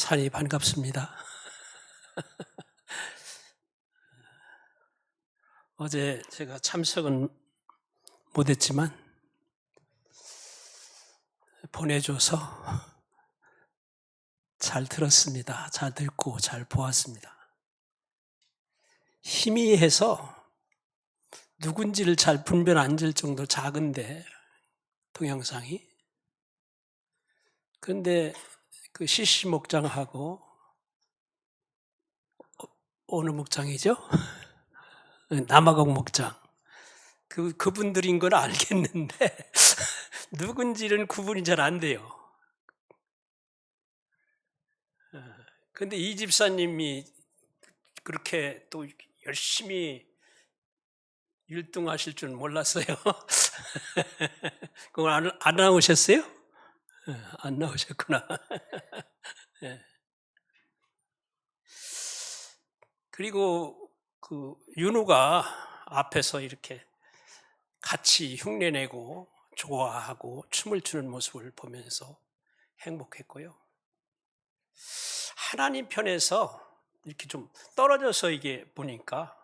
산이 반갑습니다. 어제 제가 참석은 못했지만 보내줘서 잘 들었습니다. 잘 듣고 잘 보았습니다. 희미해서 누군지를 잘 분별 안 될 정도 작은데 동영상이. 그런데 그 CC 목장하고 어느 목장이죠? 남아공 목장. 그분들인 걸 알겠는데 누군지는 구분이 잘 안 돼요. 근데 이 집사님이 그렇게 또 열심히 율동하실 줄 몰랐어요. 그걸 안 나오셨어요? 안 나오셨구나. 그리고 그 윤우가 앞에서 이렇게 같이 흉내내고 좋아하고 춤을 추는 모습을 보면서 행복했고요. 하나님 편에서 이렇게 좀 떨어져서 이게 보니까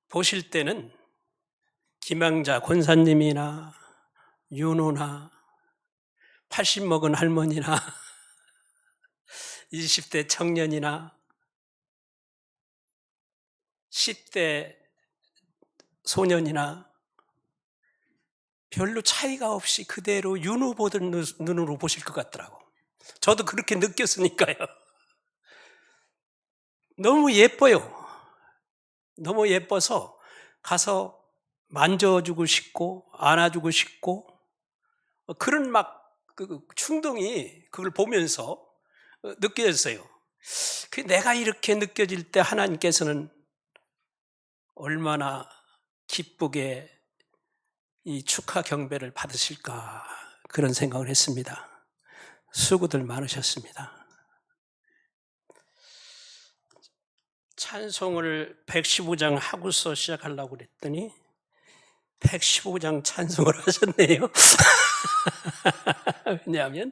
보실 때는 김양자 권사님이나 윤호나 80 먹은 할머니나 20대 청년이나 10대 소년이나 별로 차이가 없이 그대로 윤호 보던 눈으로 보실 것 같더라고. 저도 그렇게 느꼈으니까요. 너무 예뻐요. 너무 예뻐서 가서 만져주고 싶고 안아주고 싶고 그런 막 그 충동이 그걸 보면서 느껴졌어요. 내가 이렇게 느껴질 때 하나님께서는 얼마나 기쁘게 이 축하 경배를 받으실까 그런 생각을 했습니다. 수고들 많으셨습니다. 찬송을 115장 하고서 시작하려고 그랬더니 115장 찬송을 하셨네요. 왜냐하면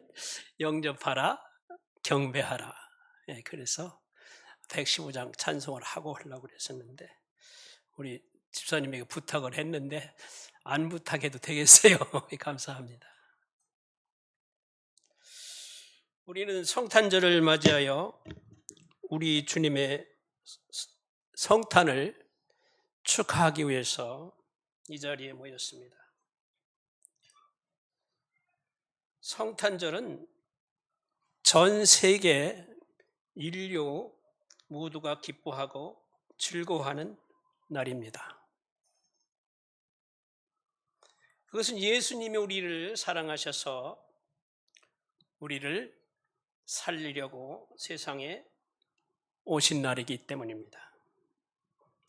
영접하라, 경배하라. 그래서 115장 찬송을 하고 하려고 그랬었는데 우리 집사님에게 부탁을 했는데 안 부탁해도 되겠어요. 감사합니다. 우리는 성탄절을 맞이하여 우리 주님의 성탄을 축하하기 위해서 이 자리에 모였습니다. 성탄절은 전 세계 인류 모두가 기뻐하고 즐거워하는 날입니다. 그것은 예수님이 우리를 사랑하셔서 우리를 살리려고 세상에 오신 날이기 때문입니다.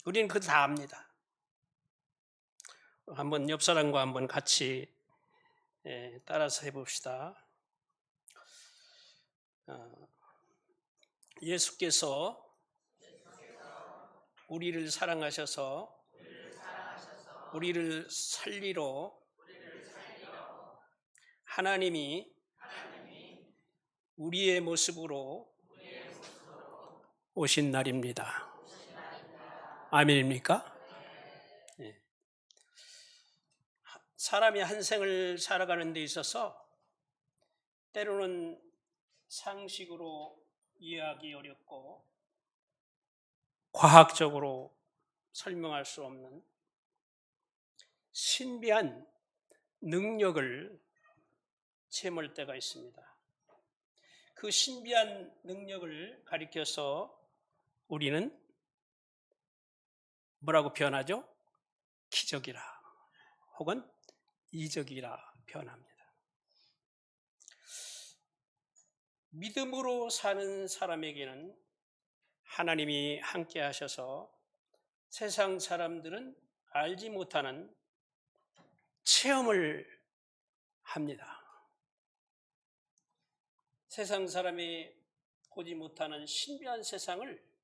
우리는 그거 다 압니다. 한번 옆 사람과 한번 같이 따라서 해봅시다. 예수께서 우리를 사랑하셔서 우리를 살리러 하나님이 우리의 모습으로 오신 날입니다. 아멘입니까? 네. 사람이 한 생을 살아가는 데 있어서 때로는 상식으로 이해하기 어렵고 과학적으로 설명할 수 없는 신비한 능력을 체험할 때가 있습니다. 그 신비한 능력을 가리켜서 우리는 뭐라고 표현하죠? 기적이라 혹은 이적이라 표현합니다. 믿음으로 사는 사람에게는 하나님이 함께 하셔서 세상 사람들은 알지 못하는 체험을 합니다. 세상 사람이 보지 못하는 신비한 세상을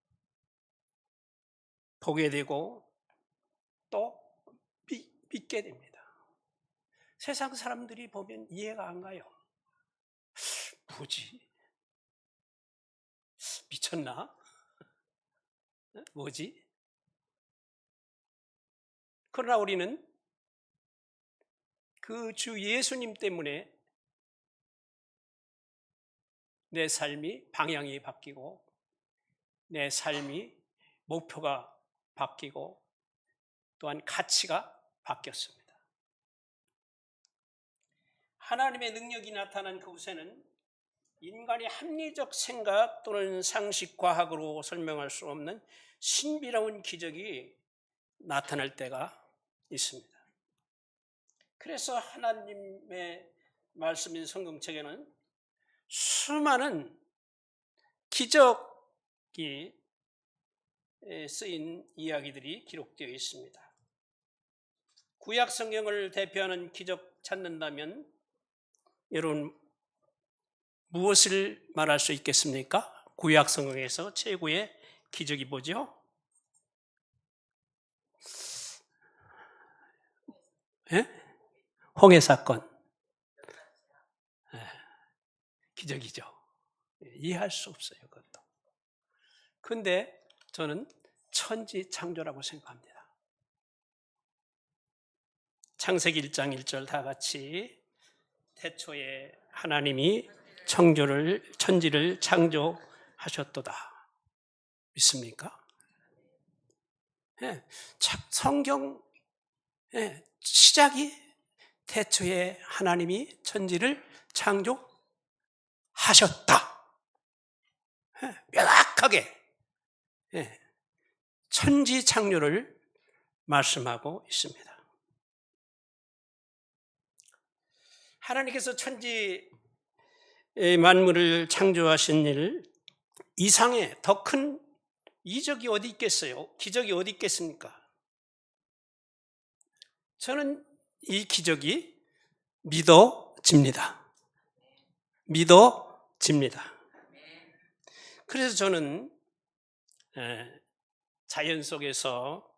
보게 되고 또 믿게 됩니다. 세상 사람들이 보면 이해가 안 가요. 뭐지? 미쳤나? 뭐지? 그러나 우리는 그 주 예수님 때문에 내 삶이 방향이 바뀌고 내 삶이 목표가 바뀌고 또한 가치가 바뀌었습니다. 하나님의 능력이 나타난 그곳에는 인간의 합리적 생각 또는 상식 과학으로 설명할 수 없는 신비로운 기적이 나타날 때가 있습니다. 그래서 하나님의 말씀인 성경책에는 수많은 기적이 쓰인 이야기들이 기록되어 있습니다. 구약 성경을 대표하는 기적 찾는다면 여러분 무엇을 말할 수 있겠습니까? 구약 성경에서 최고의 기적이 뭐죠? 예? 홍해 사건. 기적이죠. 이해할 수 없어요, 그것도. 근데 저는 천지 창조라고 생각합니다. 창세기 1장 1절 다 같이 태초에 하나님이 천지를 창조하셨도다. 믿습니까? 예, 성경 시작이 태초에 하나님이 천지를 창조하셨다. 명확하게 천지 창조를 말씀하고 있습니다. 하나님께서 천지 만물을 창조하신 일 이상의 더 큰 이적이 어디 있겠어요? 기적이 어디 있겠습니까? 저는 이 기적이 믿어집니다. 믿어집니다. 그래서 저는 자연 속에서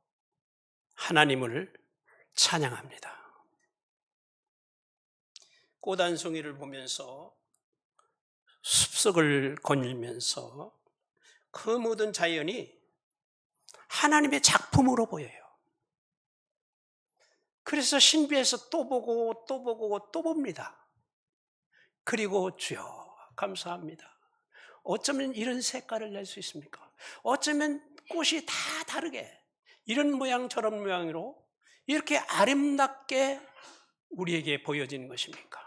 하나님을 찬양합니다. 꽃 한 송이를 보면서 숲속을 거닐면서 그 모든 자연이 하나님의 작품으로 보여요. 그래서 신비해서 또 보고 또 보고 또 봅니다. 그리고 주여 감사합니다. 어쩌면 이런 색깔을 낼 수 있습니까? 어쩌면 꽃이 다 다르게 이런 모양 저런 모양으로 이렇게 아름답게 우리에게 보여지는 것입니까?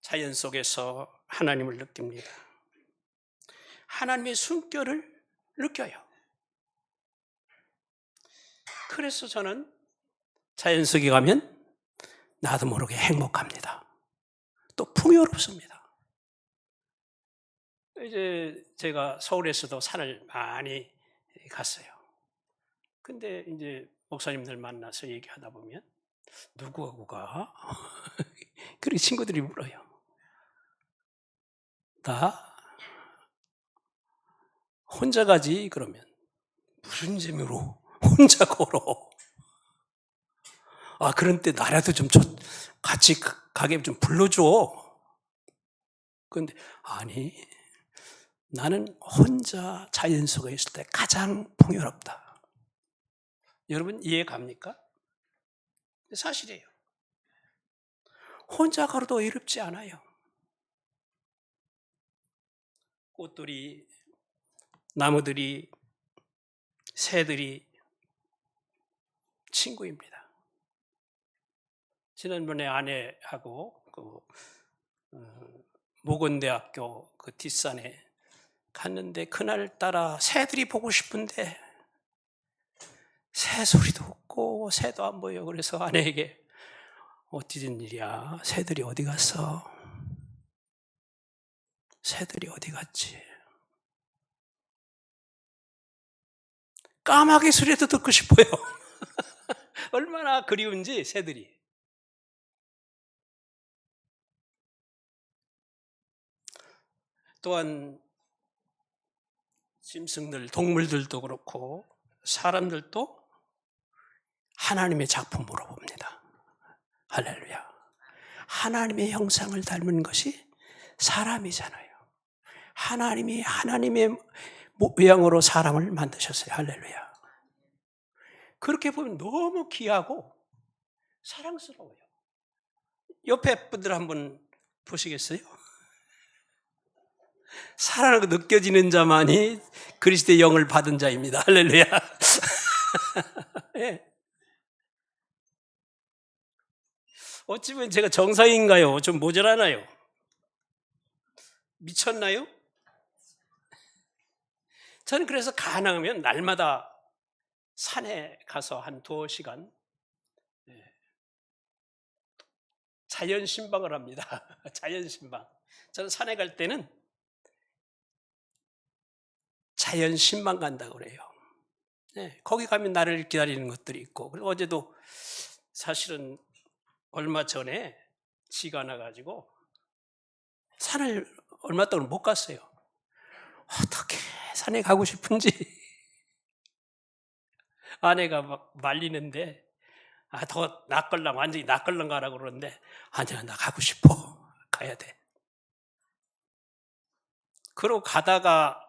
자연 속에서 하나님을 느낍니다. 하나님의 숨결을 느껴요. 그래서 저는 자연 속에 가면 나도 모르게 행복합니다. 또 풍요롭습니다. 이제 제가 서울에서도 산을 많이 갔어요. 근데 이제 목사님들 만나서 얘기하다 보면 누구하고 가? 그리고 친구들이 물어요. 나 혼자 가지 그러면 무슨 재미로 혼자 걸어? 아 그런 때 나라도 좀 같이 가게 좀 불러줘. 그런데 아니 나는 혼자 자연 속에 있을 때 가장 풍요롭다. 여러분 이해 갑니까? 사실이에요. 혼자 걸어도 외롭지 않아요. 꽃들이, 나무들이, 새들이 친구입니다. 지난번에 아내하고 모건대학교 그 뒷산에 갔는데 그날따라 새들이 보고 싶은데 새 소리도 없고 새도 안 보여. 그래서 아내에게 어찌 된 일이야? 새들이 어디 갔어? 새들이 어디 갔지? 까마귀 소리도 듣고 싶어요. 얼마나 그리운지 새들이. 또한 짐승들, 동물들도 그렇고 사람들도 하나님의 작품으로 봅니다. 할렐루야. 하나님의 형상을 닮은 것이 사람이잖아요. 하나님이 하나님의 모양으로 사람을 만드셨어요. 할렐루야. 그렇게 보면 너무 귀하고 사랑스러워요. 옆에 분들 한번 보시겠어요? 사랑으로 느껴지는 자만이 그리스도의 영을 받은 자입니다. 할렐루야. 네. 어찌 보면 제가 정상인가요? 좀 모자라나요? 미쳤나요? 저는 그래서 가능하면 날마다 산에 가서 한 2시간 자연 신방을 합니다. 자연 신방. 저는 산에 갈 때는 자연 신방 간다고 그래요. 네, 거기 가면 나를 기다리는 것들이 있고, 그리고 어제도 사실은 얼마 전에 지가 나가지고 산을 얼마 동안 못 갔어요. 어떻게 산에 가고 싶은지 아내가 막 말리는데, 더 낯걸랑 완전히 낯걸랑 가라고 그러는데, 아니야, 나 가고 싶어. 가야 돼. 그러고 가다가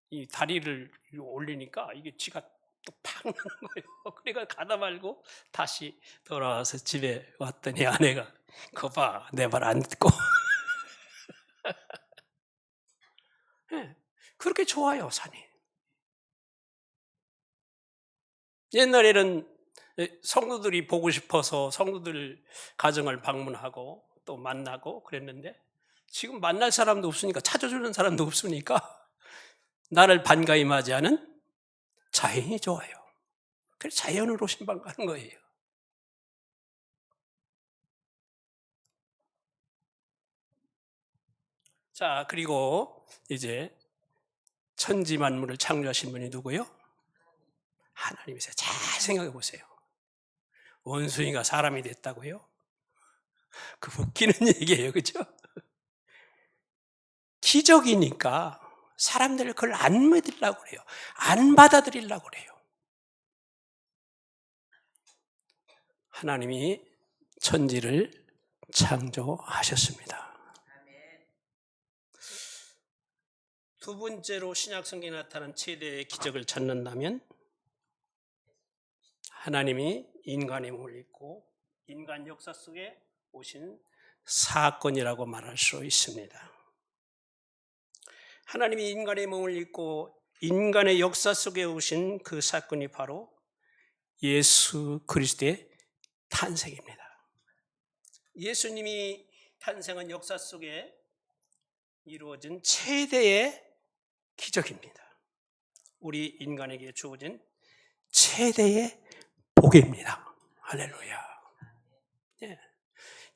이 다리를 올리니까 이게 쥐가 또 팍 나는 거예요. 그러니까 가다 말고 다시 돌아와서 집에 왔더니 아내가 거 봐, 내 말 안 듣고. 네, 그렇게 좋아요, 산이. 옛날에는 성도들이 보고 싶어서 성도들 가정을 방문하고 또 만나고 그랬는데, 지금 만날 사람도 없으니까, 찾아주는 사람도 없으니까 나를 반가이 맞이하는 자연이 좋아요. 그래서 자연으로 신방 가는 거예요. 자, 그리고 이제 천지 만물을 창조하신 분이 누구요? 하나님이세요. 잘 생각해 보세요. 원숭이가 사람이 됐다고요? 그 웃기는 얘기예요. 그죠? 기적이니까 사람들을 그걸 안 믿으려고 그래요. 안 받아들이려고 그래요. 하나님이 천지를 창조하셨습니다. 두 번째로 신약성경에 나타난 최대의 기적을 찾는다면, 하나님이 인간의 몸을 입고 인간 역사 속에 오신 사건이라고 말할 수 있습니다. 하나님이 인간의 몸을 입고 인간의 역사 속에 오신 그 사건이 바로 예수 그리스도의 탄생입니다. 예수님이 탄생한 역사 속에 이루어진 최대의 기적입니다. 우리 인간에게 주어진 최대의 복입니다. 할렐루야. 예.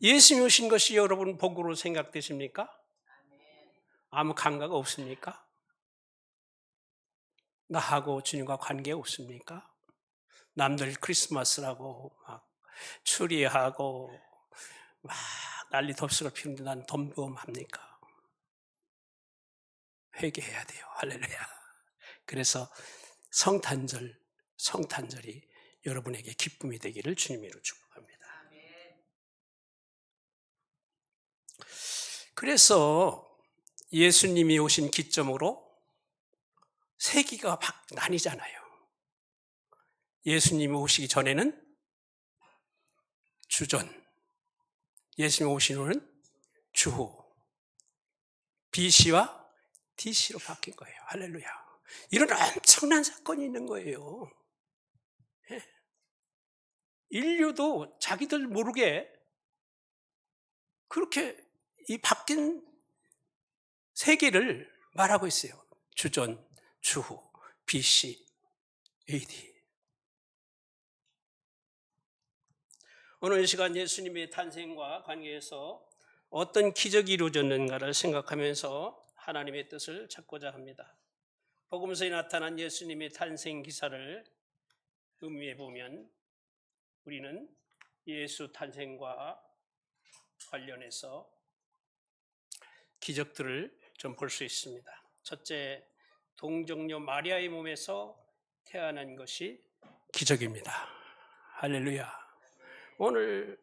예수님이 오신 것이 여러분 복으로 생각되십니까? 아무 감각 없습니까? 나하고 주님과 관계 없습니까? 남들 크리스마스라고 막 추리하고 막 난리 덥석을 피우는데 난 덤덤합니까? 회개해야 돼요. 할렐루야. 그래서 성탄절이 여러분에게 기쁨이 되기를 주님으로 축복합니다. 그래서 예수님이 오신 기점으로 세기가 나뉘잖아요. 예수님이 오시기 전에는 주전, 예수님이 오신 후는 주후, BC와 DC로 바뀐 거예요. 할렐루야. 이런 엄청난 사건이 있는 거예요. 예. 인류도 자기들 모르게 그렇게 이 바뀐 세계를 말하고 있어요. 주전, 주후, BC, AD. 오늘 시간 예수님의 탄생과 관계해서 어떤 기적이 이루어졌는가를 생각하면서 하나님의 뜻을 찾고자 합니다. 복음서에 나타난 예수님의 탄생 기사를 음미해 보면 우리는 예수 탄생과 관련해서 기적들을 좀 볼 수 있습니다. 첫째, 동정녀 마리아의 몸에서 태어난 것이 기적입니다. 할렐루야. 오늘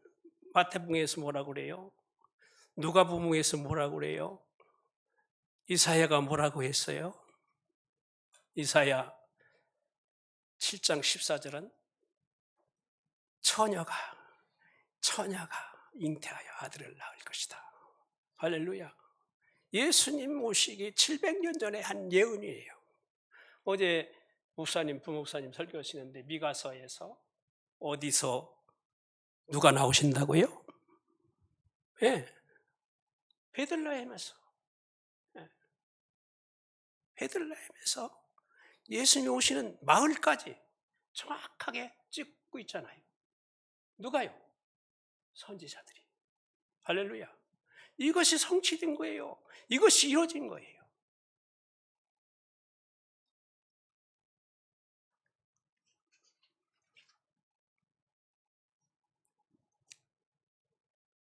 마태복음에서 뭐라고 그래요? 누가복음에서 뭐라고 그래요? 이사야가 뭐라고 했어요? 이사야 7장 14절은 처녀가 잉태하여 아들을 낳을 것이다. 할렐루야. 예수님 오시기 700년 전에 한 예언이에요. 어제 부목사님 설교하시는데 미가서에서 어디서 누가 나오신다고요? 예. 베들레헴에서. 예. 베들레헴에서 예수님이 오시는 마을까지 정확하게 찍고 있잖아요. 누가요? 선지자들이. 할렐루야. 이것이 성취된 거예요. 이것이 이루어진 거예요.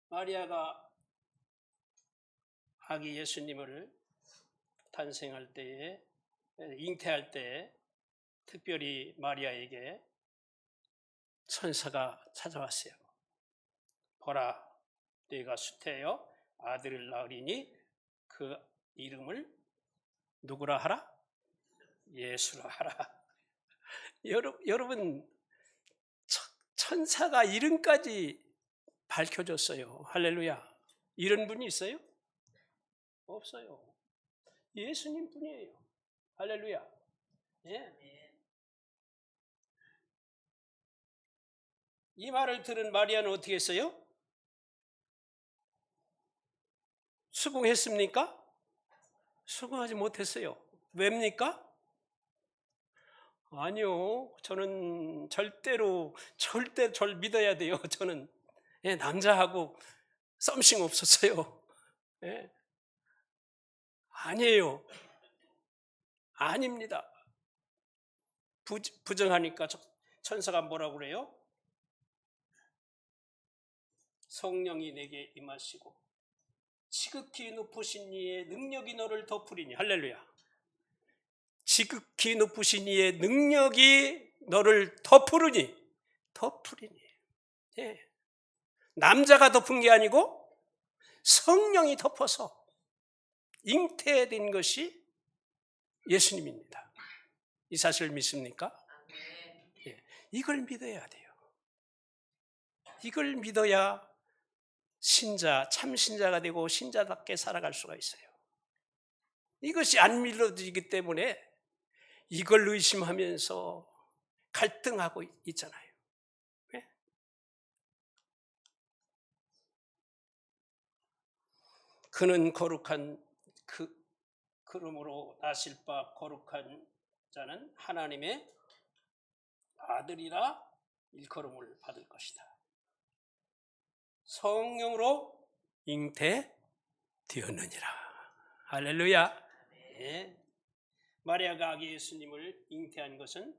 마리아가 아기 예수님을 탄생할 때에, 잉태할 때에 특별히 마리아에게 천사가 찾아왔어요. 보라, 네가 수태하여 아들을 낳으리니 그 이름을 누구라 하라? 예수라 하라. 여러분, 천사가 이름까지 밝혀줬어요. 할렐루야. 이런 분이 있어요? 없어요. 예수님 뿐이에요. 할렐루야. 예. 이 말을 들은 마리아는 어떻게 했어요? 수긍했습니까? 수긍하지 못했어요. 왜입니까? 아니요. 저는 절대 절 믿어야 돼요. 저는 남자하고 썸씽 없었어요. 예. 아니에요. 아닙니다. 부정하니까 천사가 뭐라고 그래요? 성령이 내게 임하시고 지극히 높으신 이의 능력이 너를 덮으리니. 할렐루야. 지극히 높으신 이의 능력이 너를 덮으리니. 예. 남자가 덮은 게 아니고 성령이 덮어서 잉태된 것이 예수님입니다. 이 사실을 믿습니까? 예. 이걸 믿어야 돼요. 이걸 믿어야 참 신자가 되고 신자답게 살아갈 수가 있어요. 이것이 안 믿어지기 때문에 이걸 의심하면서 갈등하고 있잖아요. 네? 그는 거룩한 그러므로 나실 바 거룩한 자는 하나님의 아들이라 일컬음을 받을 것이다. 성령으로 잉태되었느니라. 할렐루야. 네. 마리아가 아기 예수님을 잉태한 것은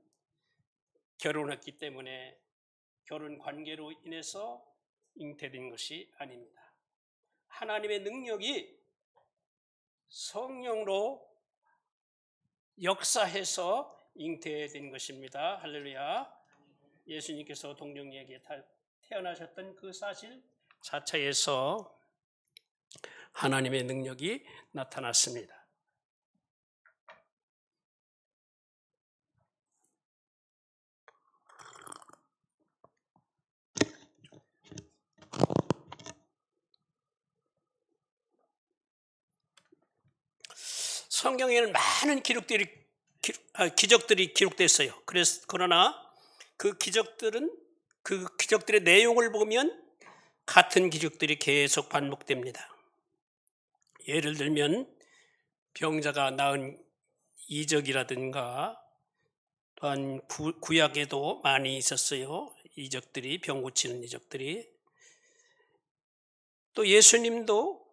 결혼했기 때문에 결혼 관계로 인해서 잉태된 것이 아닙니다. 하나님의 능력이 성령으로 역사해서 잉태된 것입니다. 할렐루야. 예수님께서 동정녀에게 태어나셨던 그 사실 자체에서 하나님의 능력이 나타났습니다. 성경에는 많은 기적들이 기록됐어요. 그러나 그 기적들의 내용을 보면 같은 기적들이 계속 반복됩니다. 예를 들면 병자가 나은 이적이라든가 또한 구약에도 많이 있었어요. 이적들이, 병 고치는 이적들이. 또 예수님도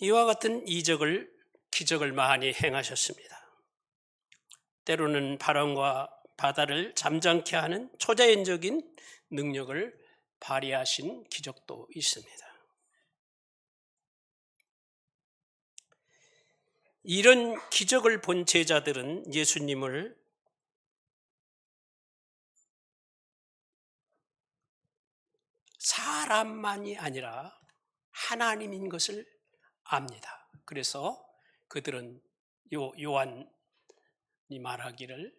이와 같은 기적을 많이 행하셨습니다. 때로는 바람과 바다를 잠잠케 하는 초자연적인 능력을 발휘하신 기적도 있습니다. 이런 기적을 본 제자들은 예수님을 사람만이 아니라 하나님인 것을 압니다. 그래서 그들은 요한이 말하기를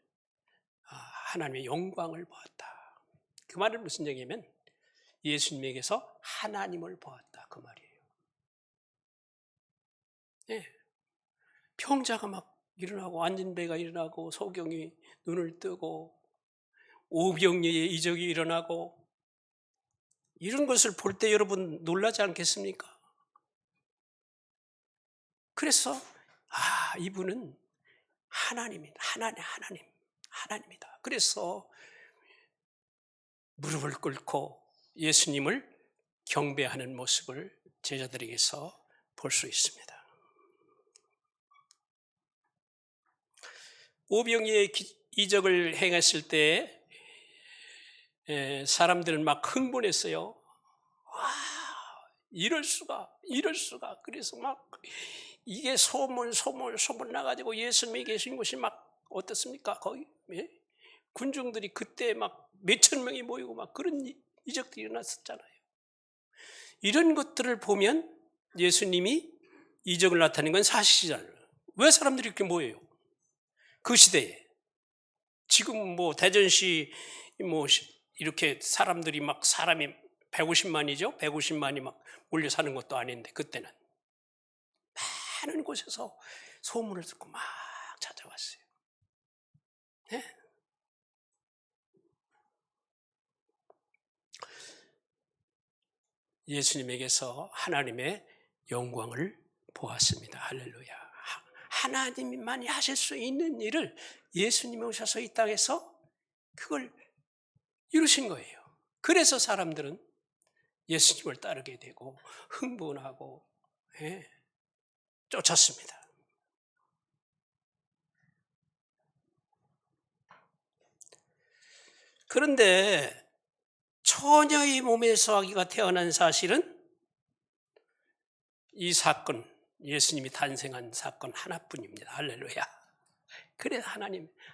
하나님의 영광을 보았다. 그 말은 무슨 얘기냐면 예수님에게서 하나님을 보았다, 그 말이에요. 네. 병자가 막 일어나고 앉은 배가 일어나고 소경이 눈을 뜨고 오병이의 이적이 일어나고 이런 것을 볼 때 여러분 놀라지 않겠습니까? 그래서 이분은 하나님이다. 그래서 무릎을 꿇고 예수님을 경배하는 모습을 제자들에게서 볼 수 있습니다. 오병이의 이적을 행했을 때 사람들은 막 흥분했어요. 이럴 수가. 그래서 막 이게 소문 나가지고 예수님이 계신 곳이 막 어떻습니까? 거의 군중들이 그때 막 몇천 명이 모이고 막 그런 이적들이 일어났었잖아요. 이런 것들을 보면 예수님이 이적을 나타낸 건 사실이잖아요. 왜 사람들이 이렇게 모여요? 그 시대에. 지금 뭐 대전시 뭐 이렇게 사람들이 막 사람이 150만이죠? 150만이 막 몰려 사는 것도 아닌데 그때는 많은 곳에서 소문을 듣고 막 찾아왔어요. 네? 예수님에게서 하나님의 영광을 보았습니다. 할렐루야. 하나님만이 하실 수 있는 일을 예수님이 오셔서 이 땅에서 그걸 이루신 거예요. 그래서 사람들은 예수님을 따르게 되고 흥분하고 쫓았습니다. 그런데 처녀의 몸에서 아기가 태어난 사실은 이 사건, 예수님이 탄생한 사건 하나뿐입니다. 할렐루야. 그래서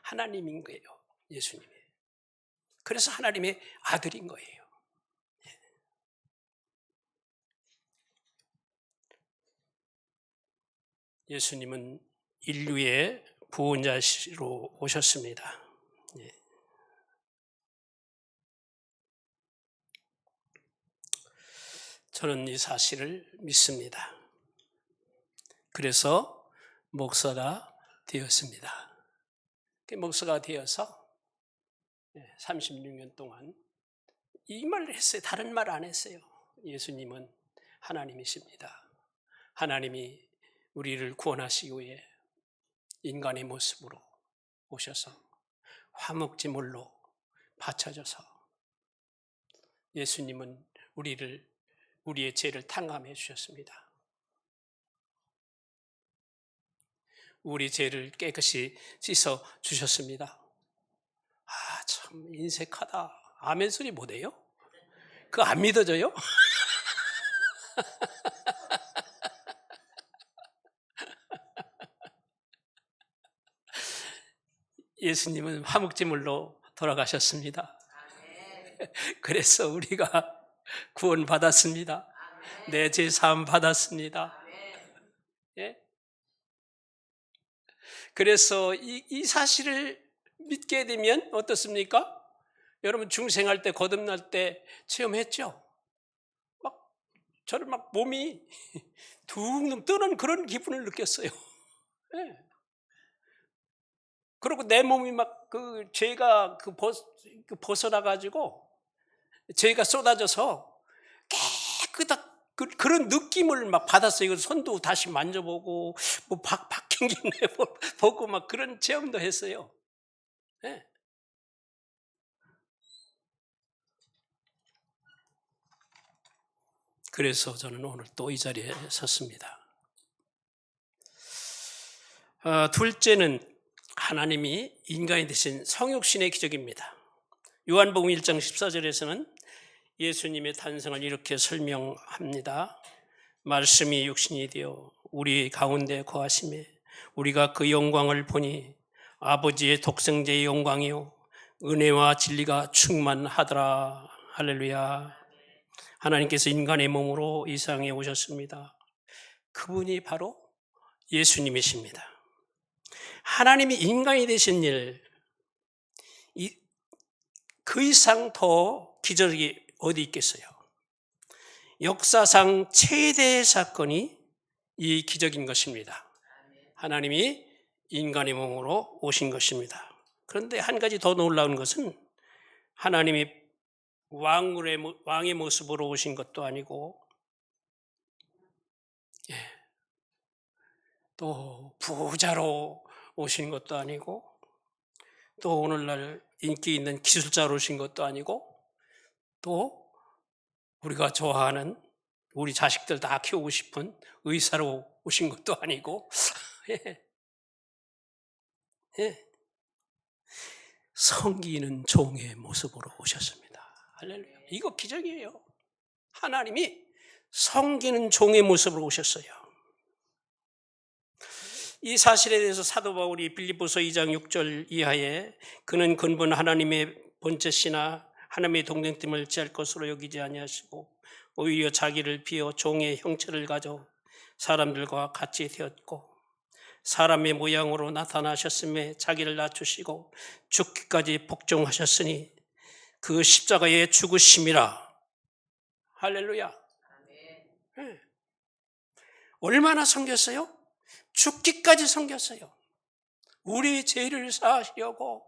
하나님인 거예요. 예수님이. 그래서 하나님의 아들인 거예요. 예수님은 인류의 구원자시로 오셨습니다. 저는 이 사실을 믿습니다. 그래서 목사가 되었습니다. 목사가 되어서 36년 동안 이 말을 했어요. 다른 말 안 했어요. 예수님은 하나님이십니다. 하나님이 우리를 구원하시기 위해 인간의 모습으로 오셔서 화목제물로 바쳐져서 예수님은 우리의 죄를 탕감해 주셨습니다. 우리 죄를 깨끗이 씻어 주셨습니다. 참 인색하다. 아멘 소리 못해요? 그거 안 믿어져요? 예수님은 화목제물로 돌아가셨습니다. 그래서 우리가 구원받았습니다. 내 죄 사함 받았습니다. 그래서 이 사실을 믿게 되면 어떻습니까? 여러분 중생할 때 거듭날 때 체험했죠? 저를 막 몸이 둥둥 뜨는 그런 기분을 느꼈어요. 그리고 내 몸이 막 그 죄가 벗어나가지고 죄가 쏟아져서 깨끗한 그런 느낌을 막 받았어요. 손도 다시 만져보고 뭐 박힌 게 보고 막 그런 체험도 했어요. 네. 그래서 저는 오늘 또 이 자리에 섰습니다. 둘째는 하나님이 인간이 되신 성육신의 기적입니다. 요한복음 1장 14절에서는 예수님의 탄생을 이렇게 설명합니다. 말씀이 육신이 되어 우리 가운데 거하심에 우리가 그 영광을 보니 아버지의 독생자의 영광이요 은혜와 진리가 충만하더라. 할렐루야. 하나님께서 인간의 몸으로 이 세상에 오셨습니다. 그분이 바로 예수님이십니다. 하나님이 인간이 되신 일, 그 이상 더 기적이 어디 있겠어요? 역사상 최대의 사건이 이 기적인 것입니다. 하나님이 인간의 몸으로 오신 것입니다. 그런데 한 가지 더 놀라운 것은 하나님이 왕의 모습으로 오신 것도 아니고 또 부자로 오신 것도 아니고 또 오늘날 인기 있는 기술자로 오신 것도 아니고 또 우리가 좋아하는 우리 자식들 다 키우고 싶은 의사로 오신 것도 아니고 섬기는 종의 모습으로 오셨습니다. 할렐루야. 이거 기적이에요. 하나님이 섬기는 종의 모습으로 오셨어요. 이 사실에 대해서 사도 바울이 빌립보서 2장 6절 이하에 그는 근본 하나님의 번제시나 하나님의 동정됨을 취할 것으로 여기지 아니하시고 오히려 자기를 비어 종의 형체를 가져 사람들과 같이 되었고 사람의 모양으로 나타나셨음에 자기를 낮추시고 죽기까지 복종하셨으니 그 십자가의 죽으심이라. 할렐루야. 네. 얼마나 섬겼어요? 죽기까지 섬겼어요. 우리 죄를 사하시려고.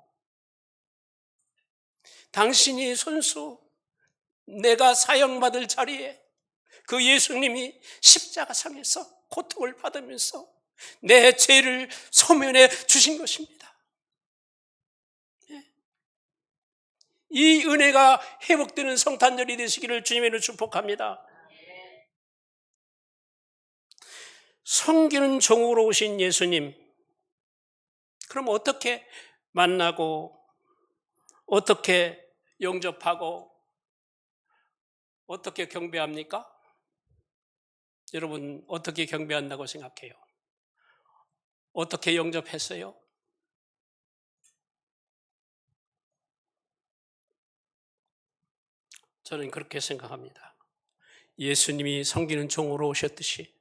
당신이 손수 내가 사형받을 자리에 그 예수님이 십자가상에서 고통을 받으면서 내 죄를 소면해 주신 것입니다. 이 은혜가 회복되는 성탄절이 되시기를 주님의 이름으로 축복합니다. 섬기는 종으로 오신 예수님, 그럼 어떻게 만나고 어떻게 영접하고 어떻게 경배합니까? 여러분 어떻게 경배한다고 생각해요? 어떻게 영접했어요? 저는 그렇게 생각합니다. 예수님이 섬기는 종으로 오셨듯이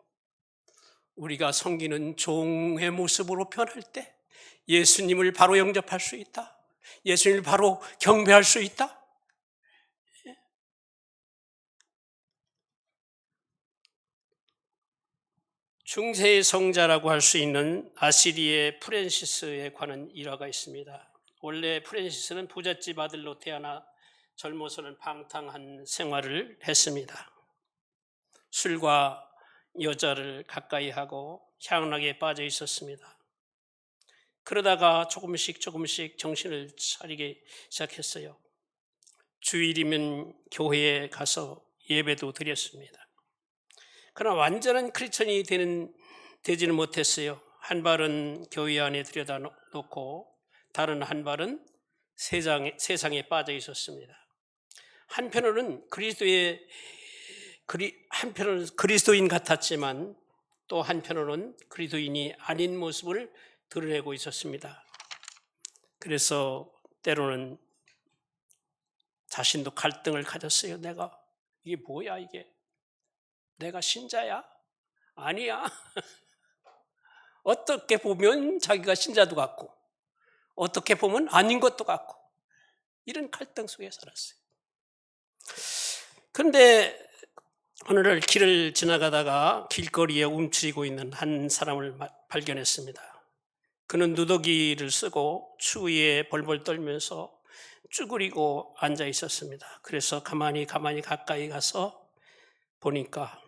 우리가 섬기는 종의 모습으로 변할 때 예수님을 바로 영접할 수 있다. 예수님을 바로 경배할 수 있다. 중세의 성자라고 할 수 있는 아시리의 프란시스에 관한 일화가 있습니다. 원래 프란시스는 부잣집 아들로 태어나 젊어서는 방탕한 생활을 했습니다. 술과 여자를 가까이 하고 향락에 빠져 있었습니다. 그러다가 조금씩 정신을 차리기 시작했어요. 주일이면 교회에 가서 예배도 드렸습니다. 그러나 완전한 크리스천이 되지는 못했어요. 한 발은 교회 안에 들여다 놓고 다른 한 발은 세상에 빠져 있었습니다. 한편으로는 그리스도인 같았지만 또 한편으로는 그리스도인이 아닌 모습을 드러내고 있었습니다. 그래서 때로는 자신도 갈등을 가졌어요. 이게 뭐야 이게? 내가 신자야? 아니야. 어떻게 보면 자기가 신자도 같고 어떻게 보면 아닌 것도 같고 이런 갈등 속에 살았어요. 그런데 오늘날 길을 지나가다가 길거리에 움츠리고 있는 한 사람을 발견했습니다. 그는 누더기를 쓰고 추위에 벌벌 떨면서 쭈그리고 앉아 있었습니다. 그래서 가만히 가까이 가서 보니까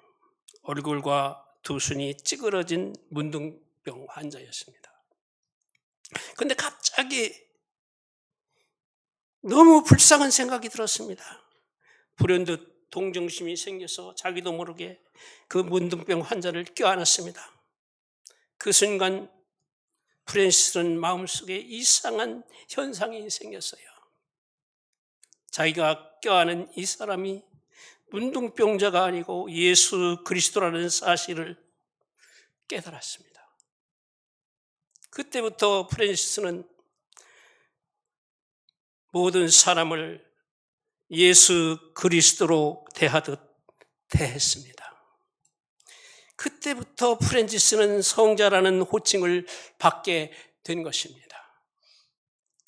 얼굴과 두 손이 찌그러진 문둥병 환자였습니다. 그런데 갑자기 너무 불쌍한 생각이 들었습니다. 불현듯 동정심이 생겨서 자기도 모르게 그 문둥병 환자를 껴안았습니다. 그 순간 프란시스는 마음속에 이상한 현상이 생겼어요. 자기가 껴안은 이 사람이 문둥병자가 아니고 예수 그리스도라는 사실을 깨달았습니다. 그때부터 프란시스는 모든 사람을 예수 그리스도로 대하듯 대했습니다. 그때부터 프란시스는 성자라는 호칭을 받게 된 것입니다.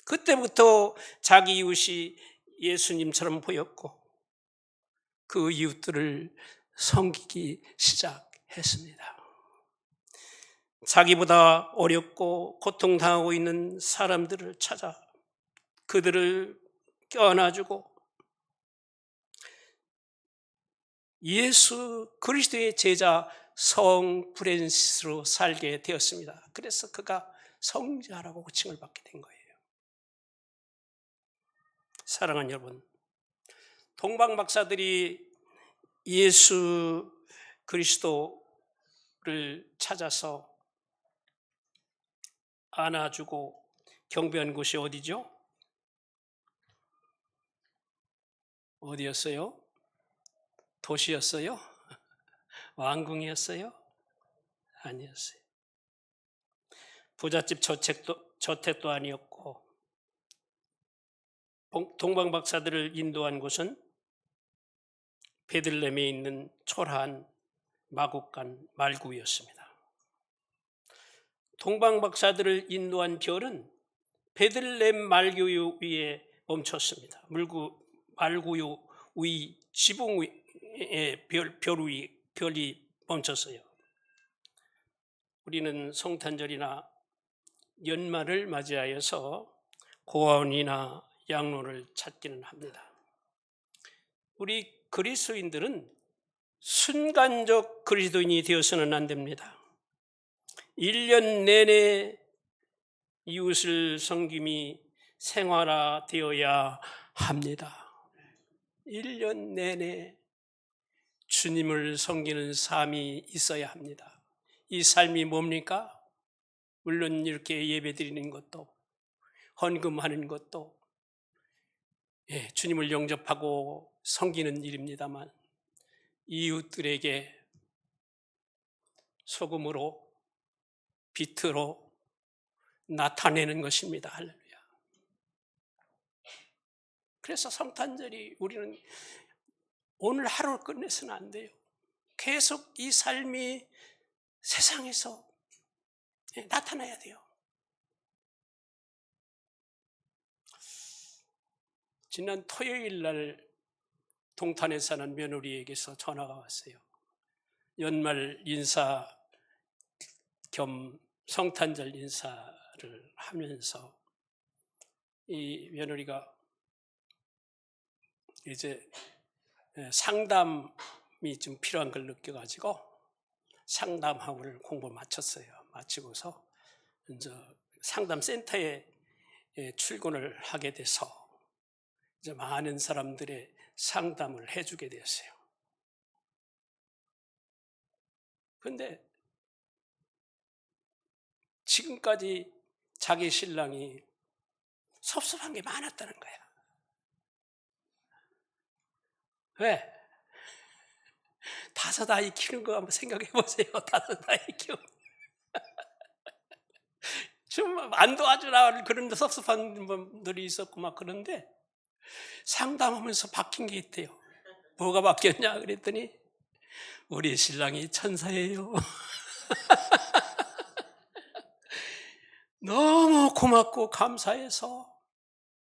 그때부터 자기 이웃이 예수님처럼 보였고 그 이웃들을 섬기기 시작했습니다. 자기보다 어렵고 고통당하고 있는 사람들을 찾아 그들을 껴안아주고 예수 그리스도의 제자 성 프란시스로 살게 되었습니다. 그래서 그가 성자라고 호칭을 받게 된 거예요. 사랑하는 여러분, 동방 박사들이 예수 그리스도를 찾아서 안아주고 경배한 곳이 어디죠? 어디였어요? 도시였어요? 왕궁이었어요? 아니었어요. 부잣집 저택도 아니었고, 동방 박사들을 인도한 곳은 베들레헴에 있는 초라한 마국간 말구였습니다. 동방 박사들을 인도한 별은 베들레헴 말구 위에 멈췄습니다. 말구 위 지붕 위에 별이 멈췄어요. 우리는 성탄절이나 연말을 맞이하여서 고아원이나 양로를 찾기는 합니다. 우리 그리스도인들은 순간적 그리스도인이 되어서는 안 됩니다. 1년 내내 이웃을 섬김이 생활화되어야 합니다. 1년 내내 주님을 섬기는 삶이 있어야 합니다. 이 삶이 뭡니까? 물론 이렇게 예배드리는 것도 헌금하는 것도 주님을 영접하고 섬기는 일입니다만 이웃들에게 소금으로 빛으로 나타내는 것입니다. 할렐루야. 그래서 성탄절이 우리는 오늘 하루를 끝내서는 안 돼요. 계속 이 삶이 세상에서 나타나야 돼요. 지난 토요일 날 동탄에 사는 며느리에게서 전화가 왔어요. 연말 인사 겸 성탄절 인사를 하면서 이 며느리가 이제 상담이 좀 필요한 걸 느껴가지고 상담하고를 공부 마쳤어요. 마치고서 이제 상담센터에 출근을 하게 돼서 이제 많은 사람들의 상담을 해주게 되었어요. 그런데 지금까지 자기 신랑이 섭섭한 게 많았다는 거야. 왜? 5 아이 키우는 거 한번 생각해 보세요. 5 아이 키우는 좀 안 도와주라 그런 섭섭한 분들이 있었고 막 그런데 상담하면서 바뀐 게 있대요. 뭐가 바뀌었냐 그랬더니 우리 신랑이 천사예요. 너무 고맙고 감사해서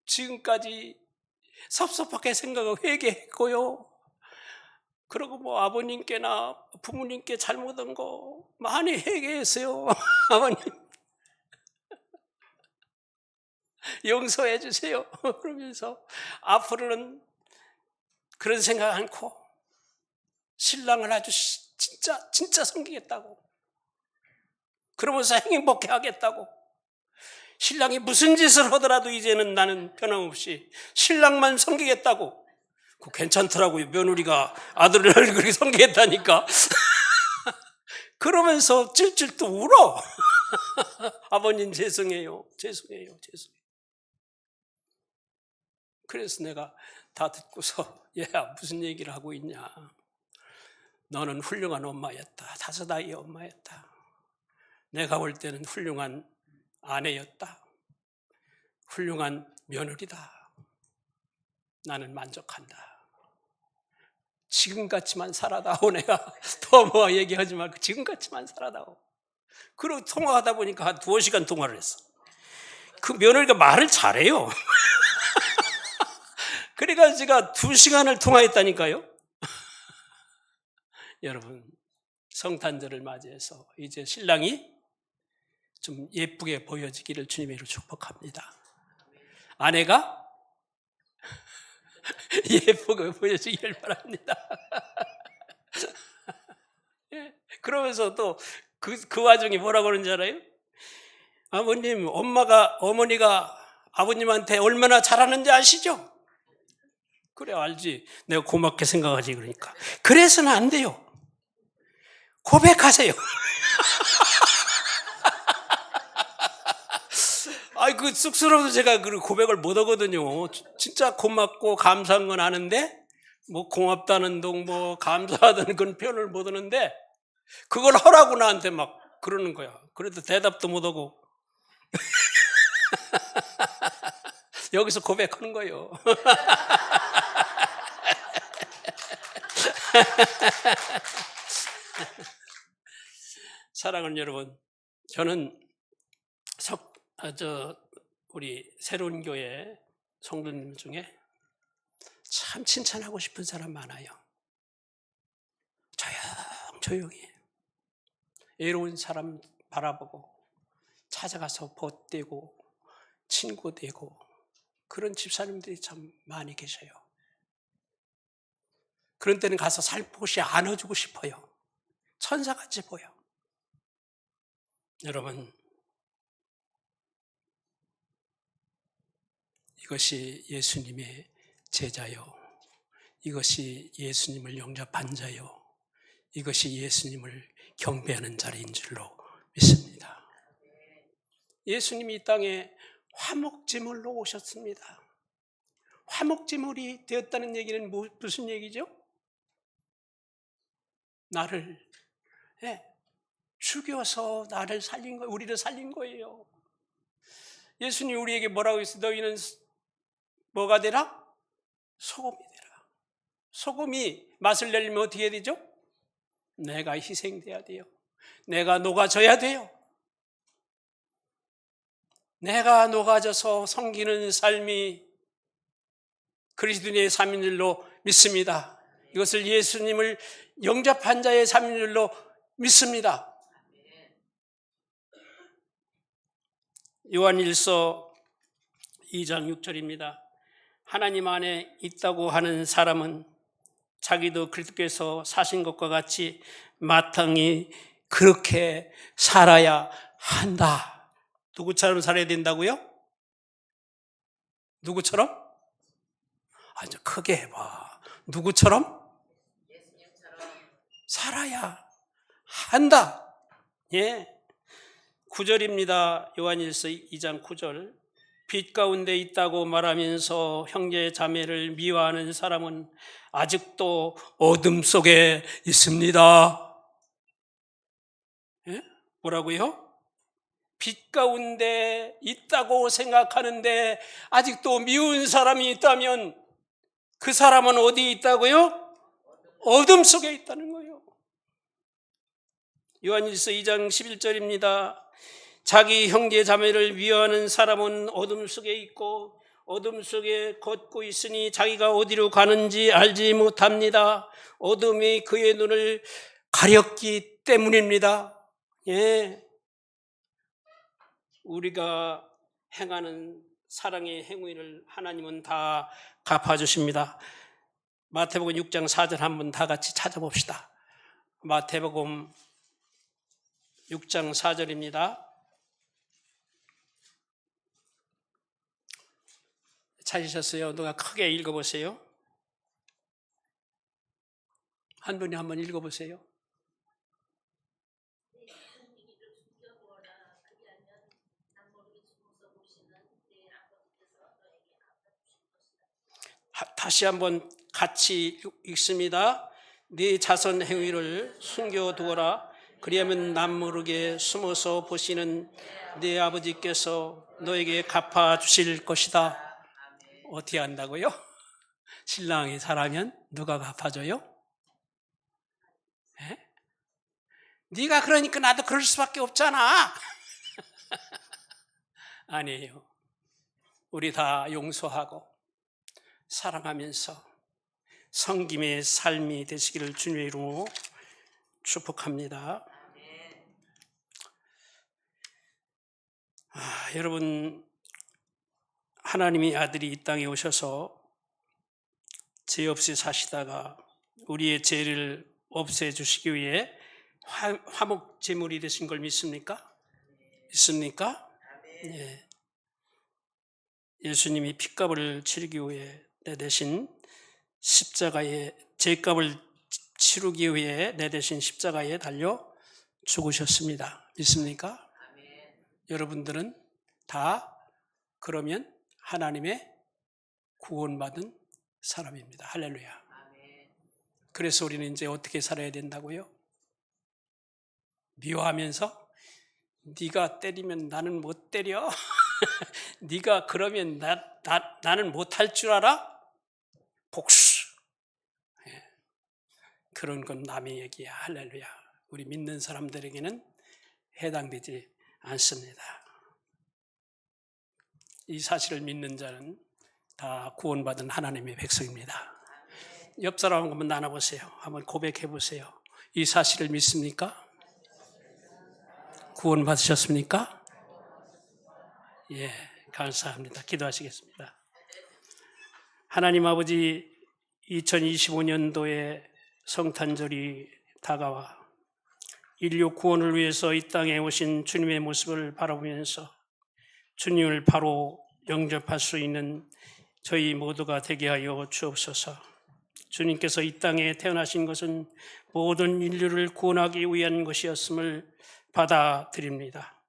지금까지 섭섭하게 생각하고 회개했고요. 그리고 뭐 아버님께나 부모님께 잘못한 거 많이 회개했어요. 아버님 용서해 주세요. 그러면서 앞으로는 그런 생각 않고 신랑을 아주 진짜 섬기겠다고, 그러면서 행복해 하겠다고, 신랑이 무슨 짓을 하더라도 이제는 나는 변함없이 신랑만 섬기겠다고. 그거 괜찮더라고요. 며느리가 아들을 그렇게 섬기겠다니까. 그러면서 찔찔 또 울어. 아버님 죄송해요. 그래서 내가 다 듣고서 야 무슨 얘기를 하고 있냐. 너는 훌륭한 엄마였다. 5 아이의 엄마였다. 내가 볼 때는 훌륭한 아내였다. 훌륭한 며느리다. 나는 만족한다. 지금같이만 살아다오. 내가 더 뭐 얘기하지 말고 지금같이만 살아다오. 그리고 통화하다 보니까 한 2시간 통화를 했어. 그 며느리가 말을 잘해요. 그러니까 제가 2시간을 통화했다니까요. 여러분, 성탄절을 맞이해서 이제 신랑이 좀 예쁘게 보여지기를 주님의 이름으로 축복합니다. 아내가 예쁘게 보여지기를 바랍니다. 그러면서 또 그 와중에 뭐라고 그러는지 알아요? 아버님, 어머니가 아버님한테 얼마나 잘하는지 아시죠? 그래, 알지. 내가 고맙게 생각하지. 그러니까 그래서는 안 돼요. 고백하세요. 그 쑥스러워서 제가 그 고백을 못 하거든요. 진짜 고맙고 감사한 건 아는데, 뭐 고맙다는 둥, 뭐 감사하다는 건 표현을 못 하는데, 그걸 하라고 나한테 막 그러는 거야. 그래도 대답도 못 하고. 여기서 고백하는 거예요. 사랑하는 여러분, 저는 우리 새로운 교회 성도님 중에 참 칭찬하고 싶은 사람 많아요. 조용히 외로운 사람 바라보고 찾아가서 보태고 친구 되고 그런 집사님들이 참 많이 계셔요. 그런 때는 가서 살포시 안아주고 싶어요. 천사같이 보여. 여러분, 이것이 예수님의 제자요, 이것이 예수님을 영접한 자요, 이것이 예수님을 경배하는 자리인 줄로 믿습니다. 예수님이 이 땅에 화목제물로 오셨습니다. 화목제물이 되었다는 얘기는 무슨 얘기죠? 나를 죽여서 나를 살린 거예요. 우리를 살린 거예요. 예수님이 우리에게 뭐라고 했어요? 너희는 뭐가 되라? 소금이 되라. 소금이 맛을 내려면 어떻게 해야 되죠? 내가 희생돼야 돼요. 내가 녹아져야 돼요. 내가 녹아져서 섬기는 삶이 그리스도인의 삶인 줄로 믿습니다. 이것을 예수님을 영접한 자의 삶인 줄로 믿습니다. 요한일서 2장 6절입니다. 하나님 안에 있다고 하는 사람은 자기도 그리스도께서 사신 것과 같이 마땅히 그렇게 살아야 한다. 누구처럼 살아야 된다고요? 누구처럼? 이제 크게 해봐. 누구처럼? 살아야 한다. 예. 9절입니다. 요한일서 2장 9절. 빛 가운데 있다고 말하면서 형제 자매를 미워하는 사람은 아직도 어둠 속에 있습니다. 예? 뭐라고요? 빛 가운데 있다고 생각하는데 아직도 미운 사람이 있다면 그 사람은 어디에 있다고요? 어둠 속에 있다는 거예요. 요한일서 2장 11절입니다. 자기 형제 자매를 미워하는 사람은 어둠 속에 있고 어둠 속에 걷고 있으니 자기가 어디로 가는지 알지 못합니다. 어둠이 그의 눈을 가렸기 때문입니다. 예. 우리가 행하는 사랑의 행위를 하나님은 다 갚아주십니다. 마태복음 6장 4절 한번 다 같이 찾아봅시다. 마태복음 6장 4절입니다. 찾으셨어요? 누가 크게 읽어보세요. 한 분이 한번 읽어보세요. 다시 한번 같이 읽습니다. 네 자선 행위를 숨겨두어라. 그리하면 남모르게 숨어서 보시는 네 아버지께서 너에게 갚아주실 것이다. 어떻게 한다고요? 신랑이 잘하면 누가 갚아줘요? 네가 그러니까 나도 그럴 수밖에 없잖아. 아니에요. 우리 다 용서하고 사랑하면서 섬김의 삶이 되시기를 주님의 이름으로 축복합니다. 여러분, 하나님의 아들이 이 땅에 오셔서 죄 없이 사시다가 우리의 죄를 없애주시기 위해 화목 제물이 되신 걸 믿습니까? 믿습니까? 예. 예수님이 핏값을 치르기 위해 내대신 십자가에, 죄값을 치르기 위해 내대신 십자가에 달려 죽으셨습니다. 믿습니까? 여러분들은 다 그러면 하나님의 구원받은 사람입니다. 할렐루야. 그래서 우리는 이제 어떻게 살아야 된다고요? 미워하면서 네가 때리면 나는 못 때려. 네가 그러면 나는 못할 줄 알아? 복수. 그런 건 남의 얘기야. 할렐루야. 우리 믿는 사람들에게는 해당되지 않습니다. 이 사실을 믿는 자는 다 구원받은 하나님의 백성입니다. 옆 사람 한번 나눠보세요. 한번 고백해 보세요. 이 사실을 믿습니까? 구원받으셨습니까? 예, 감사합니다. 기도하시겠습니다. 하나님 아버지, 2025년도에 성탄절이 다가와 인류 구원을 위해서 이 땅에 오신 주님의 모습을 바라보면서 주님을 바로 영접할 수 있는 저희 모두가 되게 하여 주옵소서. 주님께서 이 땅에 태어나신 것은 모든 인류를 구원하기 위한 것이었음을 받아들입니다.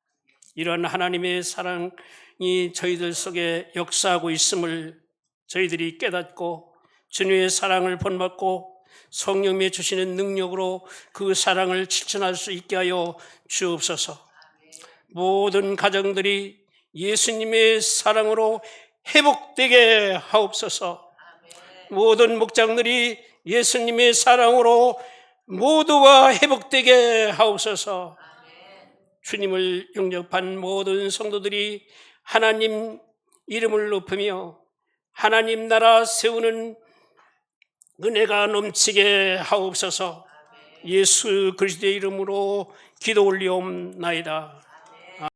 이런 하나님의 사랑이 저희들 속에 역사하고 있음을 저희들이 깨닫고 주님의 사랑을 본받고 성령님이 주시는 능력으로 그 사랑을 실천할 수 있게 하여 주옵소서. 모든 가정들이 예수님의 사랑으로 회복되게 하옵소서. 모든 목장들이 예수님의 사랑으로 모두가 회복되게 하옵소서. 주님을 영접한 모든 성도들이 하나님 이름을 높이며 하나님 나라 세우는 은혜가 넘치게 하옵소서. 예수 그리스도의 이름으로 기도 올리옵나이다.